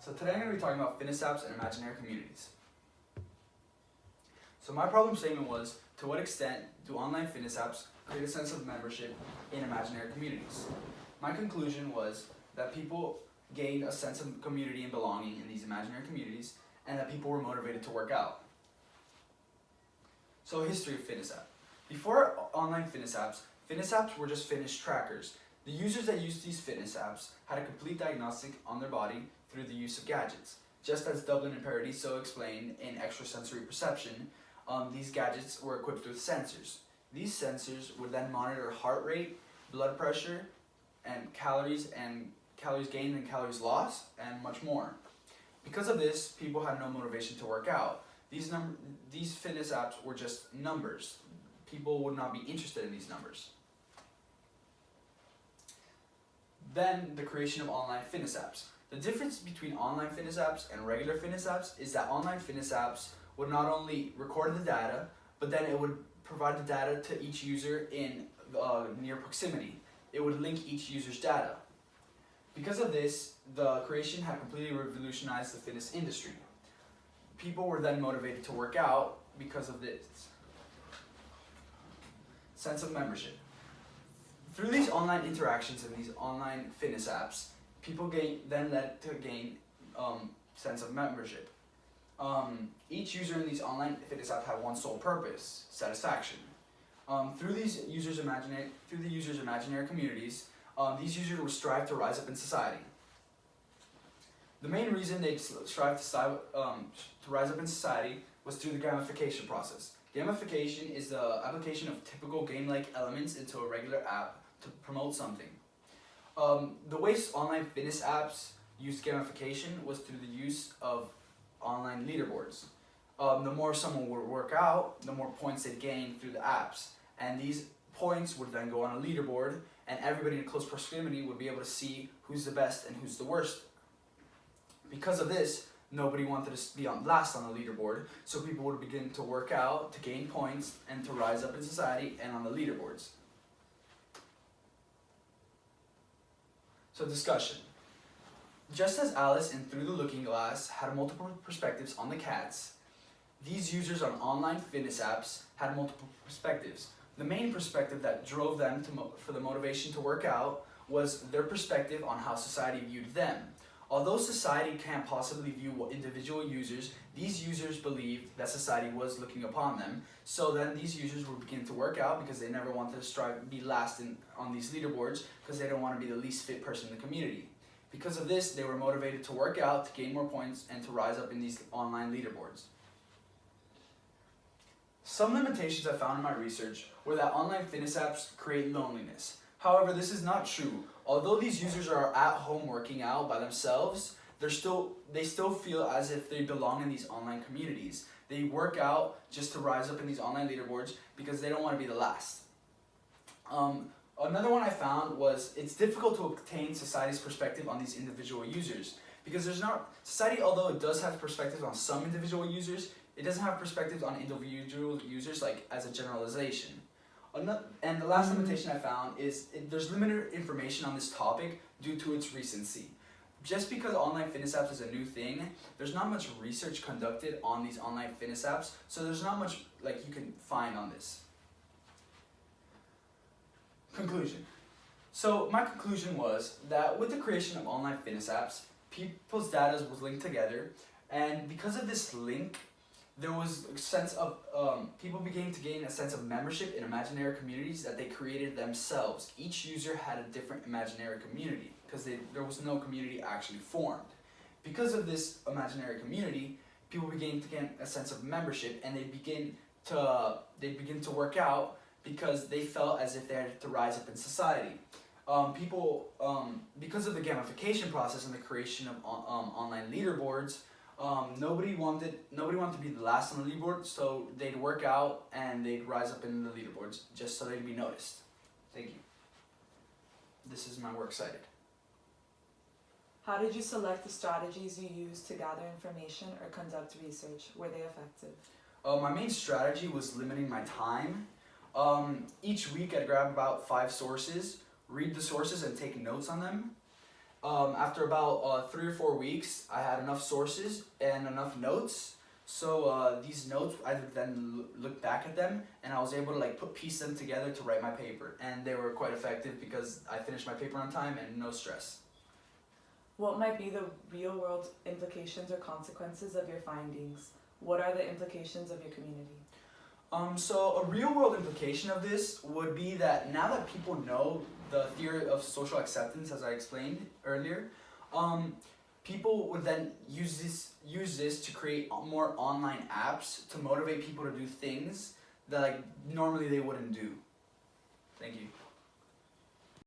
So today I'm going to be talking about fitness apps and imaginary communities. So my problem statement was, to what extent do online fitness apps create a sense of membership in imaginary communities? My conclusion was that people gained a sense of community and belonging in these imaginary communities, and that people were motivated to work out. So history of fitness app. Before online fitness apps were just fitness trackers. The users that used these fitness apps had a complete diagnostic on their body through the use of gadgets. Just as Dublin and Paradiso explained in extrasensory perception, these gadgets were equipped with sensors. These sensors would then monitor heart rate, blood pressure, and calories gained and calories lost, and much more. Because of this, people had no motivation to work out. These fitness apps were just numbers. People would not be interested in these numbers. Then the creation of online fitness apps. The difference between online fitness apps and regular fitness apps is that online fitness apps would not only record the data, but then it would provide the data to each user in near proximity. It would link each user's data. Because of this, the creation had completely revolutionized the fitness industry. People were then motivated to work out because of this sense of membership. Through these online interactions and these online fitness apps, people then led to gain sense of membership. Each user in these online fitness apps had one sole purpose: satisfaction. Through the users' imaginary communities, these users would strive to rise up in society. The main reason they strive to rise up in society was through the gamification process. Gamification is the application of typical game-like elements into a regular app to promote something. The way online fitness apps used gamification was through the use of online leaderboards. The more someone would work out, the more points they'd gain through the apps. And these points would then go on a leaderboard, and everybody in close proximity would be able to see who's the best and who's the worst. Because of this, nobody wanted to be last on the leaderboard, so people would begin to work out to gain points and to rise up in society and on the leaderboards. So discussion. Just as Alice in Through the Looking Glass had multiple perspectives on the cats, these users on online fitness apps had multiple perspectives. The main perspective that drove them for the motivation to work out was their perspective on how society viewed them. Although society can't possibly view individual users, these users believed that society was looking upon them. So then these users would begin to work out because they never wanted to be last on these leaderboards, because they don't want to be the least fit person in the community. Because of this, they were motivated to work out, to gain more points, and to rise up in these online leaderboards. Some limitations I found in my research were that online fitness apps create loneliness. However, this is not true. Although these users are at home working out by themselves, they still feel as if they belong in these online communities. They work out just to rise up in these online leaderboards because they don't want to be the last. Another one I found was it's difficult to obtain society's perspective on these individual users, because society, although it does have perspectives on some individual users, it doesn't have perspectives on individual users, like as a generalization. And the last limitation I found is there's limited information on this topic due to its recency. Just because online fitness apps is a new thing, there's not much research conducted on these online fitness apps, so there's not much you can find on this. Conclusion. So my conclusion was that with the creation of online fitness apps, people's data was linked together, and because of this link, there was a sense of, people began to gain a sense of membership in imaginary communities that they created themselves. Each user had a different imaginary community because there was no community actually formed. Because of this imaginary community, people began to gain a sense of membership, and they'd begin to work out because they felt as if they had to rise up in society. Because of the gamification process and the creation of online leaderboards, nobody wanted to be the last on the leaderboard, so they'd work out and they'd rise up in the leaderboards just so they'd be noticed. Thank you. This is my works cited. How did you select the strategies you used to gather information or conduct research? Were they effective? My main strategy was limiting my time. Each week I'd grab about 5 sources, read the sources and take notes on them. After about 3 or 4 weeks, I had enough sources and enough notes. So these notes, I would then look back at them, and I was able to like piece them together to write my paper. And they were quite effective because I finished my paper on time and no stress. What might be the real-world implications or consequences of your findings? What are the implications of your community? So a real-world implication of this would be that now that people know the theory of social acceptance, as I explained earlier, people would then use this to create more online apps to motivate people to do things that like normally they wouldn't do. Thank you.